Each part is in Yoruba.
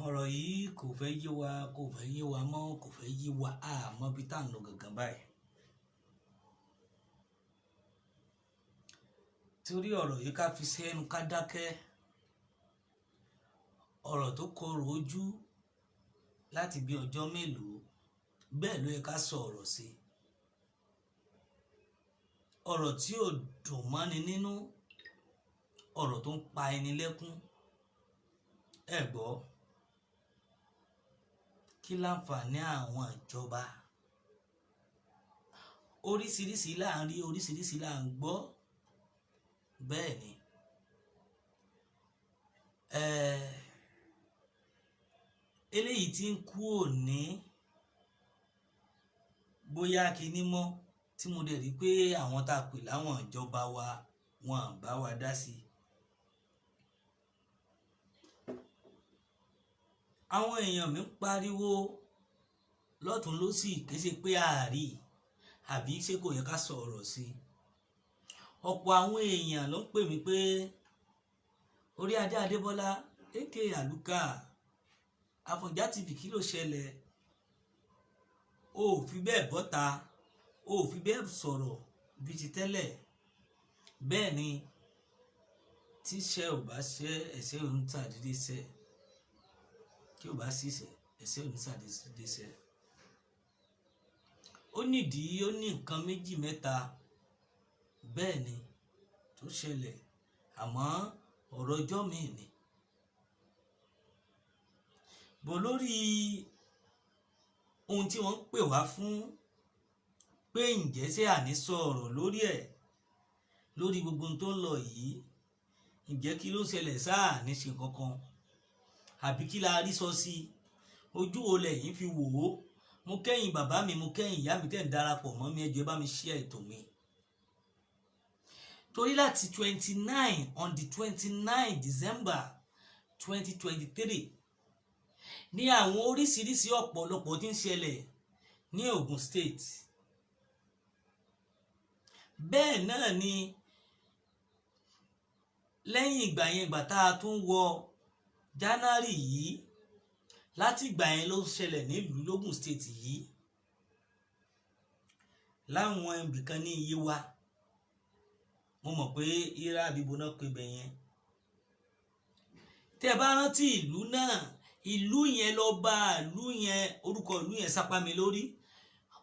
ọ̀rọ̀ yìí kò fẹ́ yé wa mọ́ kò fẹ́ yé wa àmọ́ bí tá à ń lọ gangan báyìí. torí ọ̀rọ̀ yìí ká fi sẹ́nu ká dákẹ́ ọ̀rọ̀ tó korò ojú láti bí ọjọ́ mélòó bẹ́ẹ̀ ló yẹ ká sọ ọ̀rọ̀ sí ọ̀rọ̀ tí ò dùn mọ́ni nínú ọ̀rọ̀ tó ń pa ẹni lẹ́kún ẹ gbọ́ kí láǹfààní àwọn ìjọba oríṣiríṣi là ń rí oríṣiríṣi là ń gbọ́ bẹ́ẹ̀ ni eléyìí tí ń kú òní bóyá kíní mọ́ tí mo dẹ̀ rí pé àwọn tá a pè láwọn ìjọba wa wọn à bá wa dá sí i. àwọn èèyàn mi ń pariwo lọ́tún lósì kì í ṣe pé àárí àbí ṣé kò yẹ ká sọ̀rọ̀ sí i. ọ̀pọ̀ àwọn èèyàn ló ń pè mí pé orí adé Adébọ́lá èké àlùkà Àfọ̀njá TV kí ló ṣẹlẹ̀ o ò fi bẹ́ẹ̀ bọ́ta o ò fi bẹ́ẹ̀ sọ̀rọ̀ bí ti tẹ́lẹ̀ bẹ́ẹ̀ ni tíṣẹ́ ò bá ṣẹ́ ẹ̀ṣẹ́ ò ń tàdédé ṣẹ́ tí ò bá sì ṣẹ́ ẹ̀ṣẹ́ ò ń tàdédé ṣẹ́. ó nídìí ó ní nǹkan méjì mẹ́ta bẹ́ẹ̀ ni tó ṣẹlẹ̀ àmọ́ ọ̀rọ̀ ọjọ́ mi ni. bọ̀ lórí ohun tí wọ́n ń pè wá fún pé ǹjẹ́ ṣé àní sọ̀rọ̀ lórí ẹ̀ lórí gbogbo ohun tó ń lọ yìí ǹjẹ́ kí ló ṣẹlẹ̀ sáà ní ṣe kankan àbí kí la rí sọ sí ojú wo lẹ́yìn fi wò ó mo kẹ́yìn bàbá mi mo kẹ́yìn ìyá mi tẹ́ ń darapọ̀ mọ́ mi ẹ jọ̀ọ́ bá mi share ètò mi. torí láti 29 on the 29 December 2023 ní àwọn oríṣiríṣi ọ̀pọ̀lọpọ̀ tí ń ṣẹlẹ̀ ní Ogun State bẹ́ẹ̀ náà ni lẹ́yìn ìgbà yẹn ìgbà tá a tún wọ January yìí láti ìgbà yẹn ló ṣẹlẹ̀ nílùú l'Ogun State yìí láwọn ibìkan ní iye wa mo mọ̀ pé ira àbíbo náà pé bẹ̀ yẹn tẹ́ bá rántí ìlú náà ìlú yẹn lọ́ba ìlú yẹn orúkọ ìlú yẹn sápá mi lórí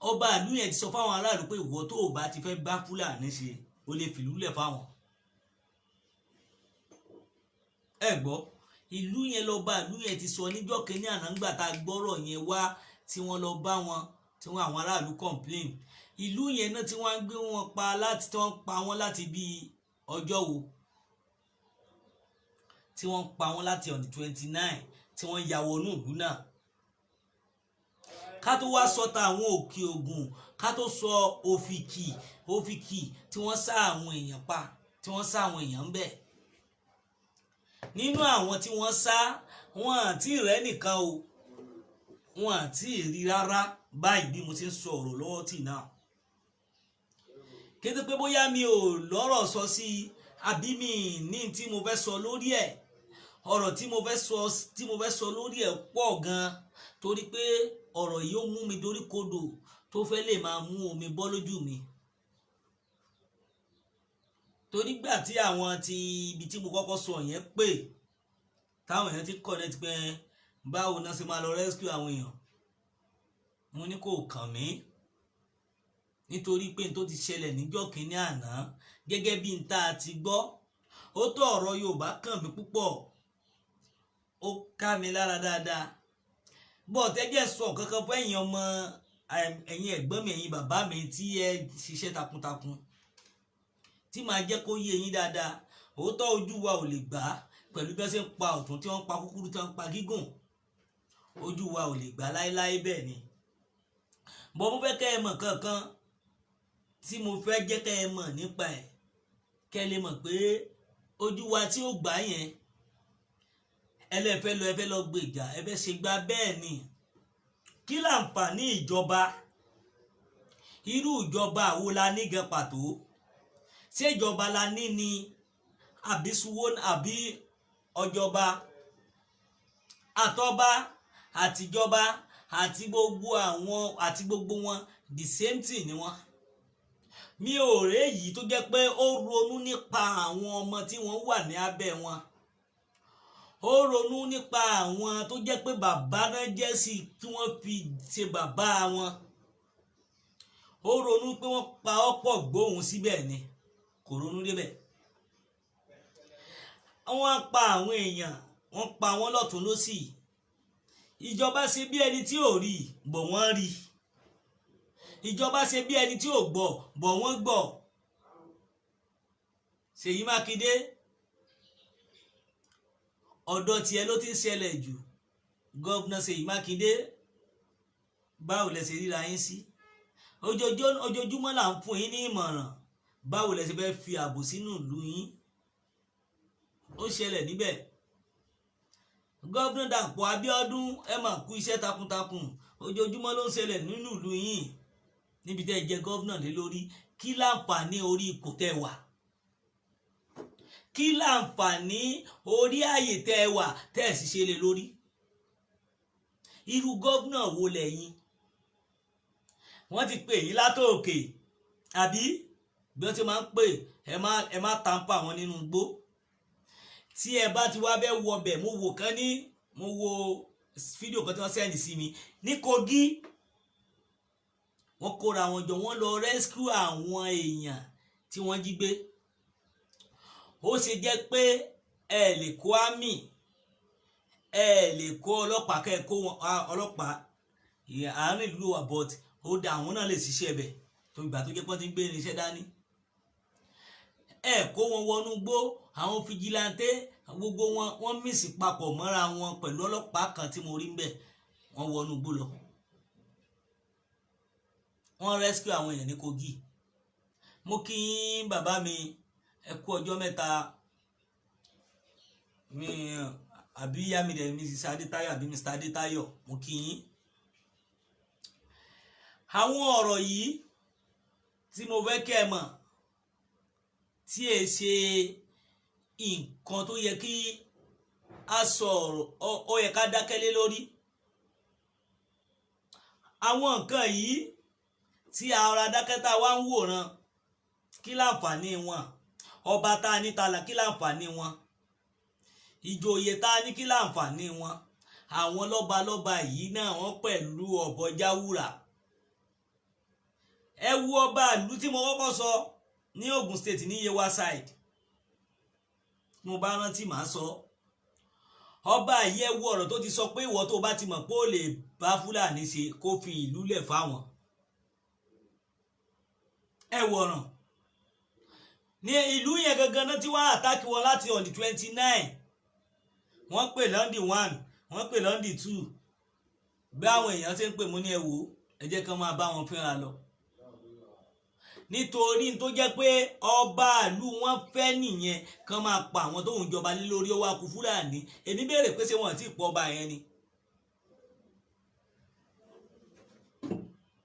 ọba ìlú yẹn ti sọ fáwọn aráàlú pé ìwọ tó o bá ti fẹ́ bá Fúlàní ṣe o lè fìlú lẹ̀ fáwọn. ẹ gbọ́ ìlú yẹn lọ́ba ìlú yẹn ti sọ níjọ́ kínní àná ńgbà tá a gbọ́rọ̀ yẹn wá tí wọ́n lọ bá wọn tí wọ́n àwọn aráàlú complain ìlú yẹn náà tí wọ́n gbé wọn pa láti tí wọ́n pa wọn láti bí ọjọ́ wo tí wọ́n pa wọn láti on the 29 tí wọ́n ya wọnú ìlú náà ká tó wá sọ ta àwọn Òkè Ògùn ká tó sọ òfìkì tí wọ́n sá àwọn èèyàn pa tí wọ́n sá àwọn èèyàn ń bẹ̀ nínú àwọn tí wọ́n sá wọn àti rẹ̀ nìkan o wọn àti rí rárá báyìí bí mo ti ń sọ ọ̀rọ̀ lọ́wọ́ tì náà kété pé bóyá mi ò lọ́rọ̀ sọ sí àbí mi ní tí mo fẹ́ sọ lórí ẹ̀ ọ̀rọ̀ tí mo fẹ́ sọ lórí ẹ̀ pọ̀ gan torí pé ọ̀rọ̀ yìí ó mú mi dorí kodò tó fẹ́ lè máa mú omi bọ́ lójú mi torí gbà tí àwọn ti ibi tí mo kọ́kọ́ sọ yẹn pé táwọn èèyàn ti connect pé báwo náà ṣe máa lọ rescue àwọn èèyàn mo ní kò kàn mí nítorí pé n tó ti ṣẹlẹ̀ níjọ́ kínní àná gẹ́gẹ́ bí n tá a ti gbọ́ ó tó ọ̀rọ̀ Yorùbá kàn mí púpọ̀ ó ká mi lára dáadáa bọ́ tẹ́jẹ́ sọ kankan fún ẹ̀yin ọmọ ẹ̀yin ẹ̀gbọ́n mi ẹ̀yin bàbá mi tí ẹ ṣiṣẹ́ takuntakun tí máa jẹ́ kó yé yín dáadáa òótọ́ ojú wa ò lè gbà pẹ̀lú bí wọ́n ṣe ń pa ọ̀tún tí wọ́n ń pa kúkúrú tí wọ́n ń pa gígùn ojú wa ò lè gbà láéláé bẹ́ẹ̀ ni bọ́ mo fẹ́ kẹ́ ẹ mọ̀ kankan tí mo fẹ́ jẹ́ kẹ́ ẹ mọ̀ nípa ẹ̀ kẹ́ ẹ lè mọ̀ pé ojú wa tí ó gbà yẹn ẹlẹ́fẹ́ lọ gbèjà ẹ fẹ́ ṣe gbá bẹ́ẹ̀ ni kí láǹfààní ìjọba irú ìjọba wo la ní gan pàtó ṣé ìjọba la ní ni àbí suwon àbí ọjọba àtọba àtijọba àti gbogbo wọn the same thing ni wọn. Mi ò rè yìí tó jẹ́ pé ó ronú nípa àwọn ọmọ tí wọ́n wà ní abẹ́ wọn. Ó ronú nípa àwọn tó jẹ́ pé bàbá náà jẹ́ sí tí wọ́n fi ṣe bàbá wọn. Ó ronú pé wọ́n pa ọ̀pọ̀ gbóhùn síbẹ̀ ni, kò ronú débẹ̀. Wọ́n pa àwọn èèyàn, wọ́n pa wọ́n lọ́tùn lósì. Ìjọba ṣe bí ẹni tí ò rí, bọ̀ wọ́n rí. Ìjọba ṣe bí ẹni tí ò gbọ́, bọ̀ wọ́n gbọ́. Ṣèyí Mákindé, ọ̀dọ̀ tiẹ̀ ló ti ń ṣẹlẹ̀ jù. Gọ́vnà Ṣèyí Mákindé, báwo lẹ ṣe ríra yín sí? Ojoojúmọ́ là ń fún yín ní ìmọ̀ràn. Báwo lẹ ṣe fẹ́ fi ààbò sínú ìlú yín? Ó ṣẹlẹ̀ níbẹ̀. Gọ́vnà Dàpọ̀ Abíọ́dún, ẹ máa kú iṣẹ́ takuntakun. Ojoojúmọ́ ló ń ṣẹlẹ̀ nínú ìlú yín níbi tẹ́ ẹ jẹ gọ́vnà lé lórí. Kí láǹfààní orí ipò tẹ́ wà? Kí láǹfààní orí ààyè tẹ́ wà tẹ́ ẹ sì ṣe lé lórí? Irú gọ́vnà wo lẹ́yìn? Wọ́n ti pè yín látòkè àbí bí wọ́n ti máa ń pè ẹ má tàǹpà wọn nínú igbó. Tí ẹ bá ti wá bẹ́ wọbẹ̀, mo wo fídíò kan tí wọ́n sẹ́ndì sí mi ní Kogi. Wọ́n kóra wọn jọ, wọ́n lọ rescue àwọn èèyàn tí wọ́n jí gbé. Ó ṣe jẹ́ pé ẹ lè kó àmì, ẹ lè kó ọlọ́pàá, kẹ́ ẹ kó ọlọ́pàá àárín ìlú abort. Ó dá àwọn náà lè ṣiṣẹ́ bẹ̀ tó ìgbà tó jẹ́ pọ́n ti ń gbé irinṣẹ́ dání. Ẹ kó wọn wọnú gbó, àwọn fìjìláńtẹ gbogbo wọ́n mísì papọ̀ mọ́ra wọn pẹ̀lú ọlọ́pàá kan tí mo rí ń bẹ̀. Wọ́n wọnú gbó lọ. Wọ́n rescue àwọn èèyàn ní Kogi. Mo kí yín bàbá mi, ẹ kú ọjọ́ mẹ́ta. Mi àbí ìyá mi dẹ̀ Mrs. Adétáyọ̀ àbí Mr. Adétáyọ̀, mo kí yín. Àwọn ọ̀rọ̀ yìí tí mo fẹ́ kẹ́ ẹ mọ̀, tí ẹ ṣe nǹkan tó yẹ kí a sọ̀rọ̀, ó yẹ ká dákẹ́ lé lórí. Àwọn nǹkan yìí tí ara dákẹ́ta wá ń wòran, kí láǹfààní wọn? Ọba tá a ní tala, kí láǹfààní wọn? Ìjòyè tá a ní, kí láǹfààní wọn? Àwọn lọ́balọ́ba yìí náà wọ́n pẹ̀lú ọ̀bọ jáwúrà. Ẹ wo ọba ìlú tí mo kọ́kọ́ sọ ní Ogun State ní Yewa side. Mo bá rántí màá sọ. Ọba yìí, ẹ wo ọ̀rọ̀ tó ti sọ pé ìwọ tó bá ti mọ̀ pé ó lè bá Fúlàní ṣe kó fi ìlú lẹ̀ fáwọn. Ẹ wọ̀ràn. Ní ìlú yẹn gangan náà tí wọ́n àtàkì wọn láti on the 29. Wọ́n pè lọ́ndì 1, wọ́n pè lọ́ndì 2. Bí àwọn èèyàn ṣe ń pè mú ní ẹ wò, ẹ jẹ́ kán máa bá wọn fínra lọ. Nítorí tó jẹ́ pé ọba ìlú wọn fẹ́ nìyẹn, kán máa pa àwọn tó ń jọba lé lórí, ó wá kù Fúlàní. Èmi béèrè pé ṣé wọn ti pọ̀ ọba yẹn ni?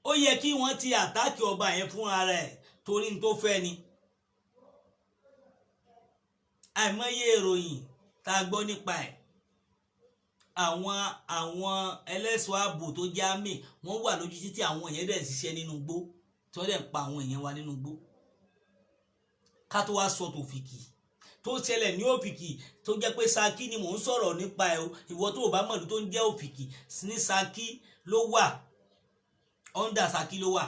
Ó yẹ kí wọ́n ti àtàkì ọba yẹn fún ara ẹ̀ torí tó fẹ́ ni. Àìmọye ìròyìn tá a gbọ́ nípa ẹ̀. Àwọn ẹlẹ́ṣọ́ ààbò tó jẹ́ àmì, wọ́n wà lójú títí, àwọn èèyàn dẹ̀ ṣiṣẹ́ nínú igbó tí wọ́n dẹ̀ pa àwọn èèyàn wa nínú igbó. Ká tó wá sọ tòfìkì tó ṣẹlẹ̀ ní Òfìkì tó jẹ́ pé Ṣakí ni mò ń sọ̀rọ̀ nípa ẹ̀ o. Ìwọ tó bá mọ̀lú tó ń jẹ́ Òfìkì ní Ṣakí ló wà, under Ṣakí ló wà.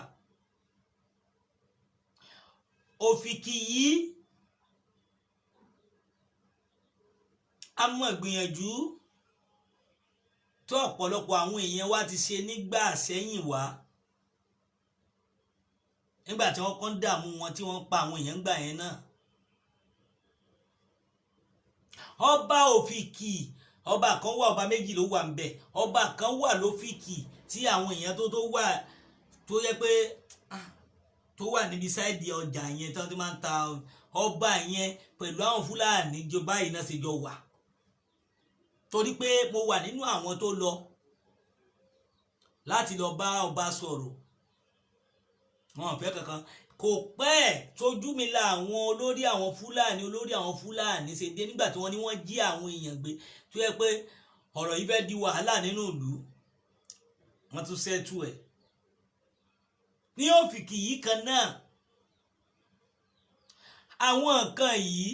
Òfìkì yìí a mọ̀ gbìyànjú tó ọ̀pọ̀lọpọ̀ àwọn èèyàn wa ti ṣe nígbà sẹ́yìn wá. Nígbà tí wọ́n kàn dààmú wọn tí wọ́n pa àwọn èèyàn gbà yẹn náà. Ọba Òfìkì, ọba kan wà, ọba méjì ló wà ńbẹ̀. Ọba kan wà lÓfìkì tí àwọn èèyàn tó wà tó yẹ pé tó wà níbi sáìdì ọjà yẹn tí wọ́n ti máa ń ta ọba yẹn pẹ̀lú àwọn Fúlàní ìjọba yìí náà ṣe jọ wà. Torí pé mo wà nínú àwọn tó lọ láti lọ bá ọba sọ̀rọ̀. Wọn ò fẹ́ kankan. kò pẹ́ tójú mi la àwọn olórí àwọn Fúlàní ṣe dé nígbà tí wọ́n ní wọ́n jí àwọn èèyàn gbé tó yẹ pé ọ̀rọ̀ yìí fẹ́ di wàhálà nínú ìlú wọ́n tún ṣẹ́tù ẹ̀ ní òfìkì yìí kan náà àwọn nǹkan yìí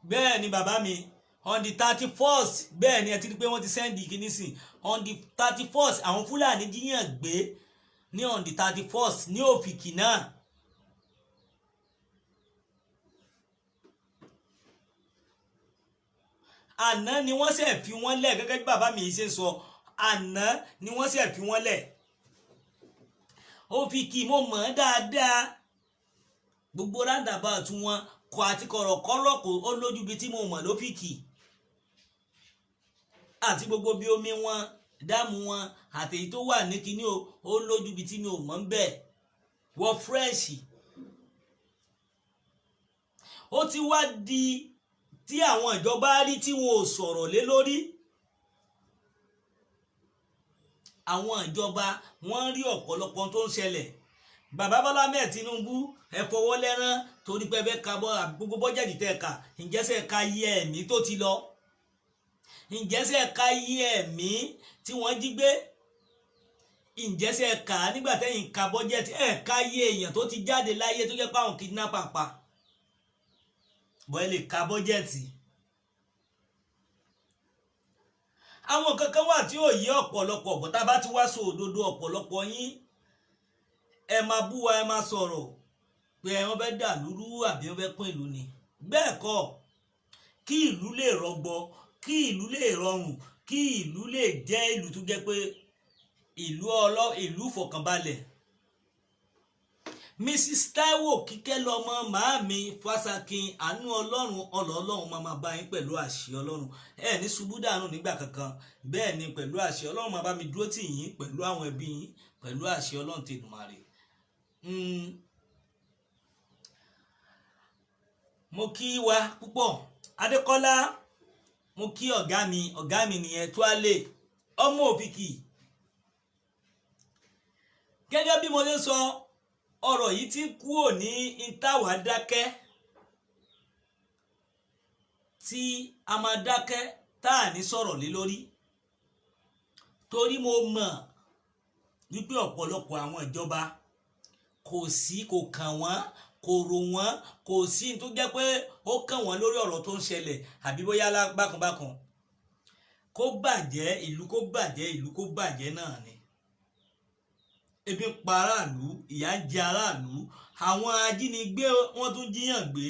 bẹ́ẹ̀ ni bàbá mi on the 31st bẹ́ẹ̀ ni ẹ ti rí pé wọ́n ti sẹ́ndì kìíní sí on the 31st àwọn Fúlàní jíyàn gbé ní on the 31st ní òfìkì náà àná ni wọ́n ṣe fi wọ́n lẹ̀ gẹ́gẹ́ bí bàbá mi ṣe sọ àná ni wọ́n ṣe fi wọ́n lẹ̀ òfìkì mo mọ̀ ọ́ dáadáa gbogbo roundabout wọn kọ àti kọ̀rọ̀kọ́rọ̀ kò ó lójú bí tí mo mọ̀ lófìkì àti gbogbo bí omi wọn dáàmú wọn àtèyí tó wà ní kíní ó lójú bí tí mi ò mọ̀ ń bẹ̀ wọ fúrẹ́ṣì ó ti wá di tí àwọn ìjọba rí tí wọn ò sọ̀rọ̀ lé lórí àwọn ìjọba wọ́n rí ọ̀pọ̀lọpọ̀ tó ń ṣẹlẹ̀ bàbá Bọ́lá mẹ́ẹ̀ Tinubu ẹ fọwọ́ lẹ́rán torí pé ẹ fẹ́ ka gbogbo bọ́jẹ̀tì tẹ̀ ká ǹjẹ́sẹ̀ ka yẹ ẹ̀mí tó ti lọ ǹjẹ́sẹ̀ ka yẹ ẹ̀mí tí wọ́n jí gbé ǹjẹ́sẹ̀ ka nígbà tẹ́yìn ka bọ́jẹ̀tì ẹ̀ ka yẹ èèyàn tó ti jáde láyé tó jẹ́ pé àwọn kidnapper pa bọ́ ẹ lè ka bọ́jẹ̀tì àwọn kankan wà tí ò yé ọ̀pọ̀lọpọ̀ bọ́ tá a bá ti wá sọ òdodo ọ̀pọ̀lọpọ̀ yín ẹ máa bú wa ẹ máa sọ̀rọ̀ pé wọ́n fẹ́ dà lúrú àbí wọ́n fẹ́ pín ìlú ni bẹ́ẹ̀ kọ́ kí ìlú lè rọgbọ kí ìlú lè rọrùn kí ìlú lè jẹ́ ìlú tó jẹ́ pé ìlú fọkànbalẹ̀ Mrs. Taiwo Kíkẹ́ lọmọ màámi Fásakin àánú ọlọ́run máa bá yín pẹ̀lú àṣẹ ọlọ́run ẹ ní ṣubú dànù nígbà kankan bẹ́ẹ̀ ni pẹ̀lú àṣẹ ọlọ́run máa bá mi dúró tì yín pẹ̀lú àwọn ẹbí yín pẹ̀lú àṣẹ ọlọ́run tèdùmàrè. Mo kí wa púpọ̀ Adékọ́lá mo kí ọ̀gá mi nìyẹn tó á lè ọmọ òfìkì gẹ́gẹ́ bí mo ṣe sọ ọ̀rọ̀ yìí ti ń kúrò ní ìtawà dákẹ́ tí a máa dákẹ́ tá à ní sọ̀rọ̀ lé lórí torí mo mọ̀ wípé ọ̀pọ̀lọpọ̀ àwọn ìjọba kò kàn wọ́n kò rò wọ́n kò sí tó jẹ́ pé ó kàn wọ́n lórí ọ̀rọ̀ tó ń ṣẹlẹ̀ àbí bóyá bákanbákan kó bàjẹ́ ìlú kó bàjẹ́ náà ni ebi ń pa aráàlú ìyà ń jẹ aráàlú àwọn ajínigbé wọ́n tún jíyàn gbé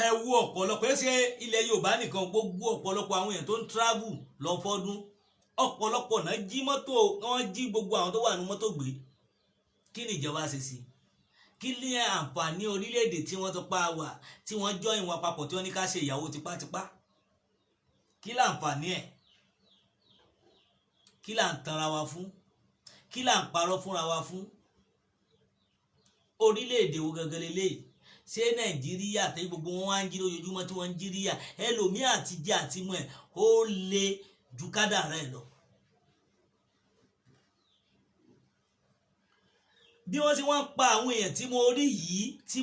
ẹ wo ọ̀pọ̀lọpọ̀ ẹ ṣe ilẹ̀ Yorùbá nìkan gbogbo ọ̀pọ̀lọpọ̀ àwọn èèyàn tó ń travel lọ fọ́dún ọ̀pọ̀lọpọ̀ náà jí mọ́tò wọ́n jí gbogbo àwọn tó wà ní mọ́tò gbé kí ni ìjọba ṣe sí kí ní àǹfààní orílẹ̀-èdè tí wọ́n tó pa wà tí wọ́n jọ ìwọ̀n papọ̀ tí wọ́n ní ká ṣe ìyàwó tipátipá kí láǹfààní ẹ̀ kí là ń tanra wa fún kí là ń parọ́ fúnra wa fún orílẹ̀-èdè wo gangan lélẹ́yìí ṣé Nàìjíríà tẹ́lẹ̀ gbogbo wọn wá ń jí lójoojúmọ́ tí wọ́n ń jíríyà ẹlòmíà àti jẹ́ àtimọ́ ẹ̀ ó lè ju kádàrá ẹ̀ lọ. bí wọ́n ti wọ́n pa àwọn èèyàn tí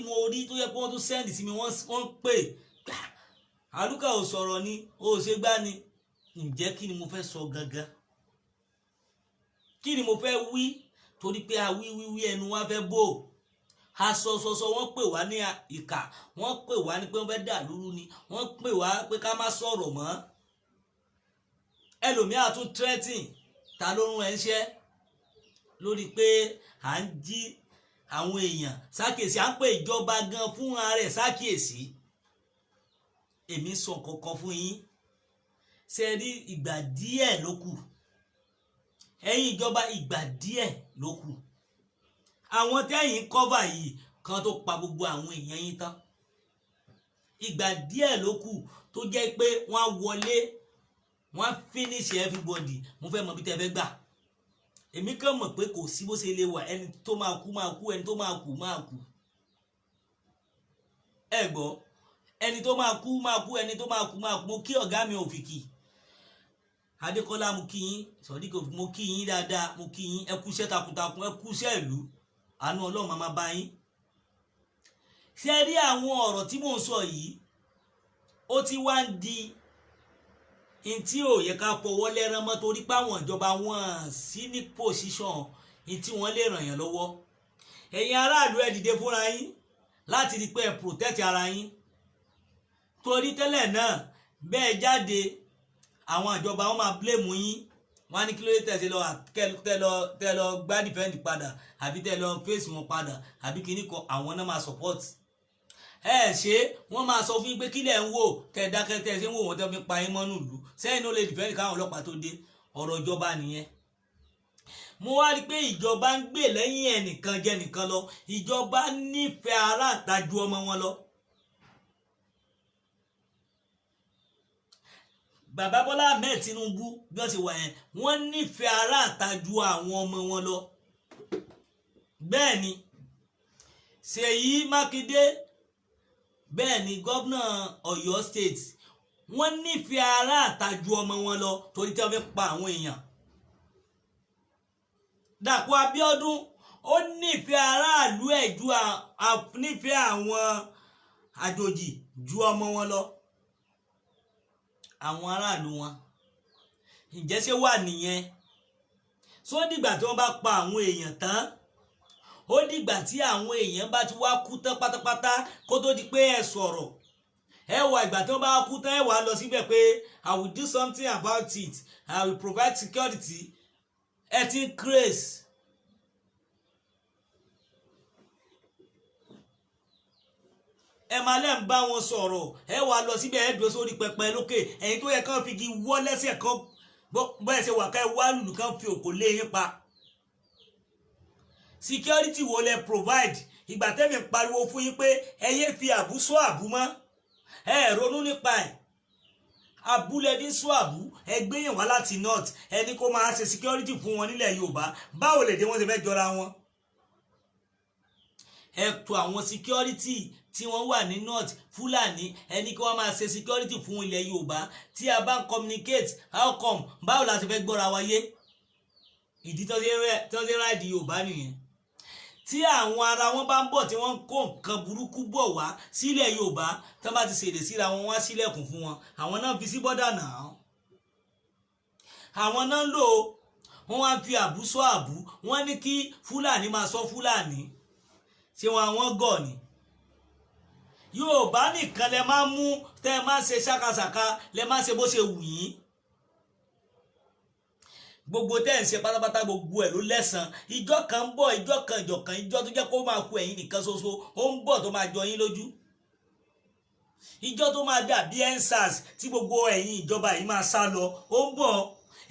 mo rí tó yẹ pé wọ́n tún sẹ́ndì sí mi wọ́n pè àlùkà ò sọ̀rọ̀ ni ó ṣe gbá ni ǹjẹ́ kí ni mo fẹ́ sọ gangan kí ni mo fẹ́ wí torí pé awíwíwí ẹnu wa fẹ́ bò asọsọsọ wọ́n pè wá ní ìkà wọ́n pè wá ní pé wọ́n fẹ́ dà lúrú ni wọ́n pè wá pé ká má sọ̀rọ̀ mọ́ ẹlòmíà tún threatening ta ló rún ẹ ṣẹ́ lórí pé à ń jí àwọn èèyàn ṣàkíyèsí à ń pè ìjọba gan fúnra rẹ̀ ṣàkíyèsí èmi sọ kankan fún yín ṣe rí ìgbà díẹ̀ ló kù ẹ̀yin ìjọba ìgbà díẹ̀ ló kù àwọn tẹ́yìn kọ́fà yìí kan tó pa gbogbo àwọn èèyàn yín tán ìgbà díẹ̀ ló kù tó jẹ́ pé wọ́n á wọlé wọ́n á finish everybody mo fẹ́ mọ bí tẹ́ fẹ́ gbà èmi kàn mọ̀ pé kò sí bó ṣe lè wà ẹni tó máa kú ẹni tó máa kú ẹ gbọ́ ẹni tó máa kú ẹni tó máa kú mo kí ọ̀gá mi Òfìkì Adékọ́lá mo kí yín Sodiq mo kí yín dáadáa mo kí yín ẹ kú iṣẹ́ takuntakun ẹ kú iṣẹ́ ìlú àánú Ọlọ́run máa bá yín. ṣé rí àwọn ọ̀rọ̀ tí mò ń sọ yìí ó ti wá ń di ntí ò yẹ ká fọwọ́ lẹ́rán mọ́ torí pé àwọn ìjọba wọn sí ní pòsíṣàn ntí wọ́n lè ràn yàn lọ́wọ́. ẹ̀yin aráàlú ẹ dìde fúnra yín láti rí pé ẹ protect ara yín torí tẹ́lẹ̀ náà bẹ́ẹ̀ jáde àwọn ìjọba wọn máa blame yín wọn á ní kí ló dé tẹ́ lọ gbá defend padà àbí tẹ́ lọ face wọn padà àbí kíní kan àwọn náà máa support. ṣé wọ́n máa sọ fún yín pé kílẹ̀ ń wò tẹ́ dákẹ́ tẹ́ ṣe ń wò wọ́n tẹ́ fi pa yín mọ́nú ìlú sẹ́yìn ló lè defend káwọn ọlọ́pàá tó dé ọ̀rọ̀ ìjọba nìyẹn. mo wá rí i pé ìjọba ń gbè lẹ́yìn ẹnìkan jẹ́ nìkan lọ ìjọba nífẹ̀ẹ́ aráàta ju ọmọ wọn lọ. bàbá Bọ́lá Ahmed Tinubu bí wọ́n ti wà yẹn wọ́n nífẹ̀ẹ́ aráàta ju àwọn ọmọ wọn lọ. bẹ́ẹ̀ ni Ṣèyí Mákindé bẹ́ẹ̀ ni gómìnà Ọ̀yọ́ state wọ́n nífẹ̀ẹ́ aráàta ju ọmọ wọn lọ torí tí wọ́n fi pa àwọn èèyàn. Dàpọ̀ Abíọ́dún ó nífẹ̀ẹ́ aráàlú ẹ̀ ju nífẹ̀ẹ́ àwọn àjòjì ju ọmọ wọn lọ. àwọn aráàlú wọn ǹjẹ́ ṣé wà nìyẹn só dìgbà tí wọ́n bá pa àwọn èèyàn tán ó dìgbà tí àwọn èèyàn bá ti wá kú tán pátápátá kó tó di pé ẹ sọ̀rọ̀ ẹ wà ìgbà tí wọ́n bá kú tán ẹ wà lọ síbẹ̀ pé I will do something about it I will provide security ẹ ti ń craze. ẹ máa lẹ́ ń bá wọn sọ̀rọ̀ ẹ wà lọ síbẹ̀ ẹ dúró sórí pẹpẹ lókè ẹ̀yin tó yẹ kán fi igi wọ́ lẹ́sẹ̀ kan bọ́ẹ̀ ṣe wà ká ẹ wá lùlù kan fi òkò lé yín pa. security wo lẹ provide ìgbà tẹ́mi pariwo fún yín pé ẹ yé fi àbú sọ àbú mọ́ ẹ ronú nípa ẹ̀ abúlé ní sọ àbú ẹ gbéyàn wá láti north ẹni kó máa ṣe security fún wọn nílẹ̀ Yorùbá báwo lè dé wọ́n ṣe fẹ́ jọra wọn. ẹ tò àwọn security tí wọ́n wà ní north Fúlàní ẹni kí wọ́n máa ṣe security fún ilẹ̀ Yorùbá tí a bá ń communicate how come báwo la ṣe fẹ́ gbọ́ra wáyé ìdí tó ṣe ráìdì Yorùbá nìyẹn. tí àwọn ara wọn bá ń bọ̀ tí wọ́n ń kó nǹkan burúkú bọ̀ wá sílẹ̀ Yorùbá tí wọ́n bá ti ṣèdè síra wọn wá sílẹ̀kùn fún wọn àwọn náà fi sí bọ́dà náà àwọn náà lò wọ́n wá fi àbú sọ àbú wọ́n ní kí Fúlàní máa sọ Fúlàní ṣé wọn àwọn gọ̀ ni. Yorùbá nìkan lẹ máa mú tẹ máa ṣe ṣàkàṣàkà lẹ máa ṣe bó ṣe wù yín gbogbo tẹ́ ń ṣe pátápátá gbogbo ẹ̀ ló lẹ́san ìjọ kan ń bọ̀ ìjọ tó jẹ́ kó máa kú ẹ̀yin nìkan ṣoṣo ó ń bọ̀ tó máa jọ yín lójú ìjọ tó máa dàbí ensars tí gbogbo ẹ̀yin ìjọba yìí máa sá lọ ó ń bọ̀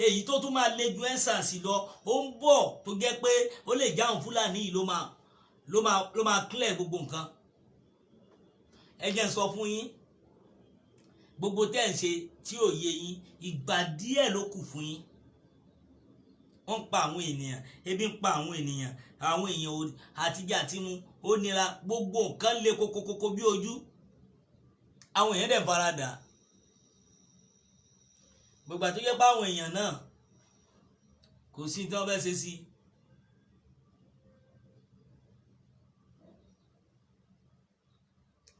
èyí tó tún máa le ju ensars lọ ó ń bọ̀ tó jẹ́ pé ó lè jáwọn Fúlàní yìí ló máa clear gbogbo nǹkan. ẹ jẹ́ n sọ fún yín gbogbo tẹ́ ń ṣe tí ò yé yín ìgbà díẹ̀ ló kù fún yín. wọ́n ń pa àwọn ènìyàn ebi ń pa àwọn ènìyàn àtijọ́ àti mu ó nira gbogbo nǹkan le kókókókó bí ojú àwọn èèyàn dẹ̀ farada gbogbo àtúnjẹ́ pé àwọn èèyàn náà kò sí tí wọ́n fẹ́ ṣe sí.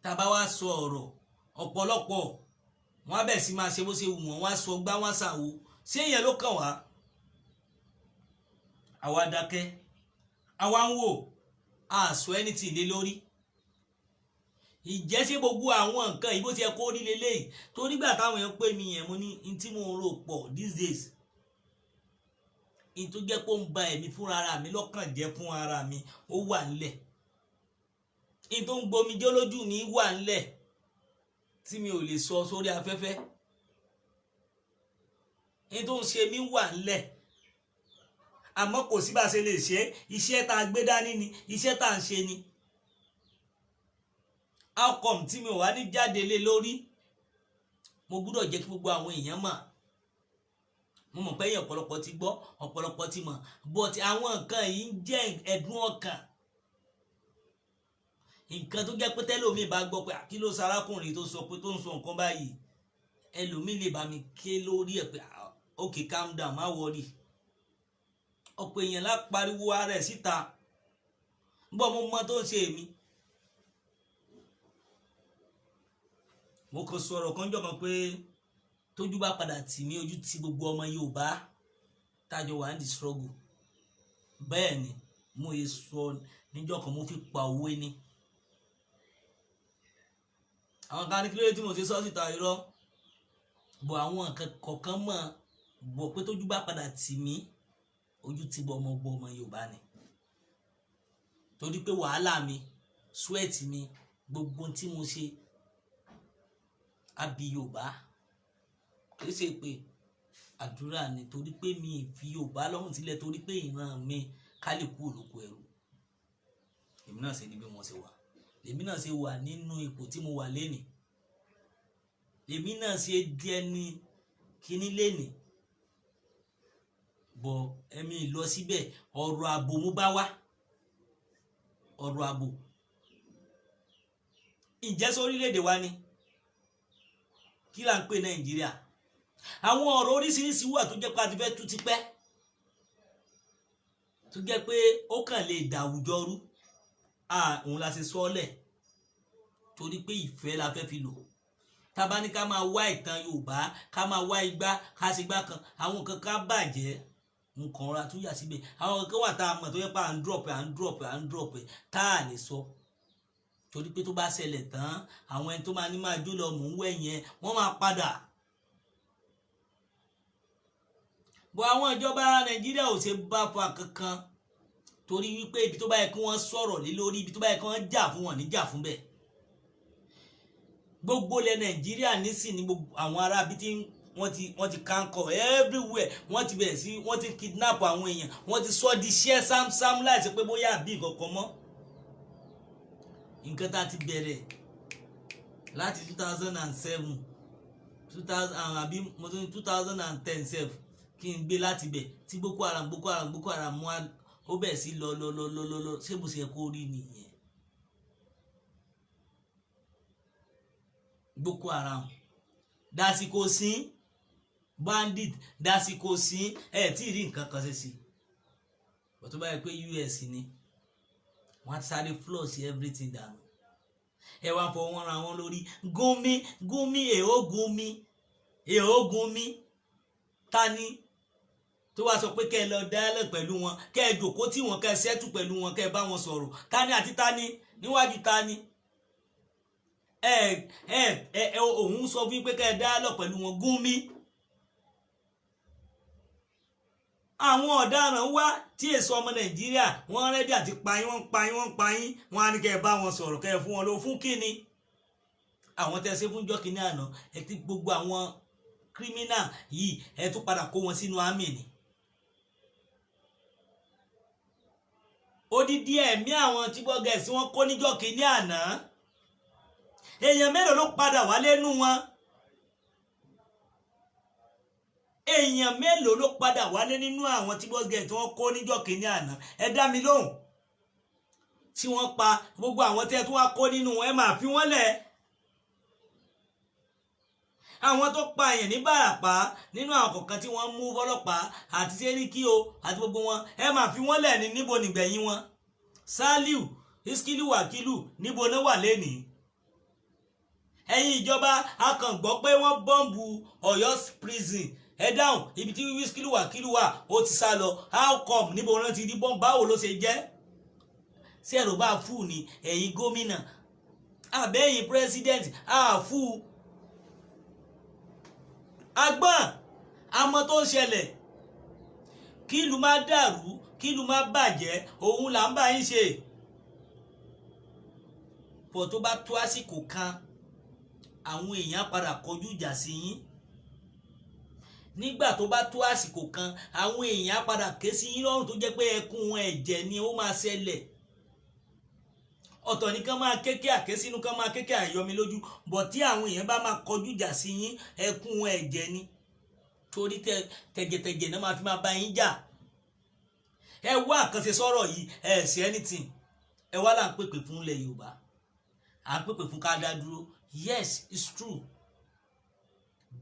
tàbá wá sọ ọ̀rọ̀ ọ̀pọ̀lọpọ̀ wọ́n á bẹ̀ sí máa ṣe bó ṣe wù wọ́n wá sọ gbá wá ṣàwo ṣé èèyàn ló kàn wá. àwa dákẹ́ àwa ń wò àṣọ ẹni tì lé lórí ìjẹ́ ṣe gbogbo àwọn nǹkan yìí bó ti yẹ kó rí leléyìí tó nígbà táwọn èèyàn pè mí yẹn mo ní n tí mo ń rò pọ̀ these days n tó jẹ́ kó ń ba ẹ̀mí fúnra ara mi lọ́kàn jẹ́ fún ara mi ó wà nílẹ̀ n tó ń gbomi jẹ́ lójú mi wà nílẹ̀ tí mi ò lè sọ sórí afẹ́fẹ́ n tó ń ṣe mí wà nílẹ̀ àmọ́ kò sí bá ṣe lè ṣe iṣẹ́ tá a gbé dání ni iṣẹ́ tá a ń ṣe ni outcome tí mi ò wá ní jáde lé lórí mo gbúdọ̀ jẹ́ kí gbogbo àwọn èèyàn mọ̀ mo mọ̀ pé èèyàn ọ̀pọ̀lọpọ̀ ti gbọ́ ọ̀pọ̀lọpọ̀ ti mọ̀ but àwọn nǹkan yìí ń jẹ́ ẹ̀dùn ọkàn nǹkan tó jẹ́ pé tẹ́lómi bá gbọ́ pé kí ló sarákùnrin tó sọ pé tó ń sọ nǹkan báyìí ẹlòmí lè bá mi ké lórí ẹ̀ pé okay calm down má worry. Ọ̀pọ̀ èèyàn lápariwo ara ẹ̀ síta gbọ́ mo mọ tó ń ṣe èmi. Mo kàn sọ̀rọ̀ kan jọ kan pé tójú bá padà tì mí ojú ti gbogbo ọmọ Yorùbá tájọ wà ní struggle. Bẹ́ẹ̀ ni mo yẹ sọ níjọ́ kan mo fi pa òwe ni. Àwọn kan ní kí ló dé tí mo ṣe sọ síta irọ́ bọ̀ àwọn nǹkan kọ̀ọ̀kan mọ̀ bọ̀ pé tójú bá padà tì mí ojú ti gbọ́ ọmọ Yorùbá ni. Torí pé wàhálà mi sweat mi gbogbo tí mo ṣe àbí Yorùbá kìí ṣe pé àdúrà ni torí pé mi fi Yorùbá lọ́rùn sílẹ̀ torí pé ìran mi ká lè kú olóko ẹrú. Èmi náà ṣe ní bí wọ́n ṣe wà. Èmi náà ṣe wà nínú ipò tí mo wà lénìí. Èmi náà ṣe díẹ̀ ní kíní lénìí. Bọ̀ ẹ̀mí lọ síbẹ̀ ọ̀rọ̀ ààbò mú bá wá. Ọ̀rọ̀ ààbò. Ǹjẹ́ sọ orílẹ̀-èdè wa ni? Kí là ń pè Nàìjíríà? Àwọn ọ̀rọ̀ oríṣiríṣi wà tó jẹ́ pé a ti fẹ́ tú ti pẹ́. Tó jẹ́ pé ó kàn lè dàwùjọ rú. Òun la ṣe sọ́lẹ̀. Torí pé ìfẹ́ la fẹ́ fi lò. Tá bá ní ká máa wá ìtàn Yorùbá, ká máa wá igbá, ká ṣe gbá kan, àwọn nǹkan ká bàjẹ́. Nǹkan ra tún yà síbẹ̀. Àwọn nǹkan wà tá a mọ̀ tó yẹ pé à ń drop tá a lè sọ. Torí pé tó bá ṣẹlẹ̀ tán àwọn ẹni tó máa ní máa jó lọ mò ń wẹ̀ yẹn wọ́n máa padà. Bọ̀ àwọn ìjọba Nàìjíríà ò ṣe bá fa kankan torí wípé ibi tó bá yẹ kí wọ́n sọ̀rọ̀ lé lórí ibi tó bá yẹ kí wọ́n jà fún wọn ní jà fún bẹ́ẹ̀. Gbogbo ilẹ̀ Nàìjíríà nísìn ní gbogbo àwọn ará bí tí wọ́n ti kánkọ̀ everywhere wọ́n ti bẹ̀rẹ̀ sí wọ́n ti kidnap àwọn èèyàn wọ́n ti sọ di iṣẹ́ sámsám láìsí pé bóyá àbí kankan mọ́. Nǹkan tá a ti bẹ̀rẹ̀ láti 2007 àbí 2010 kí n gbé láti bẹ̀ tí Boko Haram mú ó bẹ̀ sí lọ ṣé bó ṣe kó rí nìyẹn. Boko Haram dásìkò sí bandit dásìkò sí tí rí nǹkan kan ṣe sí bó tó bá yẹ pé US ni wọ́n ti sáré flush everything down. Ẹ wá fọ wọn ra wọn lórí Gumi èho Gumi tani tó wá sọ pé kẹ́ ẹ lọ dialogue pẹ̀lú wọn kẹ́ ẹ jòkó tí wọn kẹ́ ẹ settle pẹ̀lú wọn kẹ́ ẹ bá wọn sọ̀rọ̀ tani àti tani níwájú tani. Òun sọ fún pé kẹ́ ẹ dialogue pẹ̀lú wọn Gumi. Àwọn ọ̀daràn wá tí èso ọmọ Nàìjíríà wọ́n rẹ́dí àti payín wọ́n wọ́n á ní kẹ́ ẹ bá wọn sọ̀rọ̀ kẹ́ ẹ fún wọn lọ fún kíni. Àwọn tẹ́ ṣe fún jọ́kìní àná ẹ ti gbogbo àwọn kírímínà yìí ẹ tún padà kó wọn sínú àmì ni. Odidi ẹ̀mí àwọn tí bọ́gẹ̀ẹ́sì wọn kó ní jọ́kìní àná. Èèyàn mélòó ló padà wálé nú wọn? Èèyàn mélòó ló padà wálé nínú àwọn tí bọ́gẹ̀ẹ́sì tí wọ́n kó ní jọ́kìní àná? Ẹ dá mi lóhùn. Tí wọ́n pa gbogbo àwọn tí ẹ tún wá kó nínú wọn ẹ máa fi wọ́n lẹ̀. Àwọn tó pa èèyàn ní Bàràpá nínú àwọn kọ̀ọ̀kan tí wọ́n mú fọ́lọ́pàá àti Sẹ́ríkì o àti gbogbo wọn ẹ máa fi wọ́n lẹ̀ ní níbo nìgbẹ̀yìn wọn. Saliu Iskilu Wakilu níbo náà wà lénìí. Ẹ̀yin ìjọba a kàn gbọ́ pé wọ́n bọ́ǹbù Ọ̀yọ́ prison ẹ dáhùn ibi tí Iskilu Wakilu wà ó ti sá lọ how come níbo náà ti rí bọ́ǹbù báwo ló ṣe jẹ́. Ṣé ẹ̀rọ bá fù ní ẹ̀yin gómìnà àbẹ́yìn president àfù. Agbọ́n àmọ́ tó ń ṣẹlẹ̀ kí ìlú má dàrú kí ìlú má bàjẹ́ òun là ń bá yín ṣe. Pọ̀ tó bá tó àsìkò kan àwọn èèyàn padà kọjú ìjà sí yín. Nígbà tó bá tó àsìkò kan àwọn èèyàn padà ké sí yín lọ́rùn tó jẹ́ pé ẹkún ẹ̀jẹ̀ ni ó máa ṣẹlẹ̀. Ọ̀tọ̀ nìkan máa kéké àkésínú kan máa kéké àyọmi lójú bọ̀ tí àwọn èèyàn bá máa kọjú ìjà sí yín ẹkún ẹ̀jẹ̀ ni torí tẹ̀jẹ̀tẹ̀jẹ̀ náà máa fi máa bá yín jà. Ẹ wá àkànṣe sọ̀rọ̀ yìí ẹ ṣe anything ẹ wá là ń pèpè fún ilẹ̀ Yorùbá à ń pèpè fún ká dá dúró. Yes, it's true.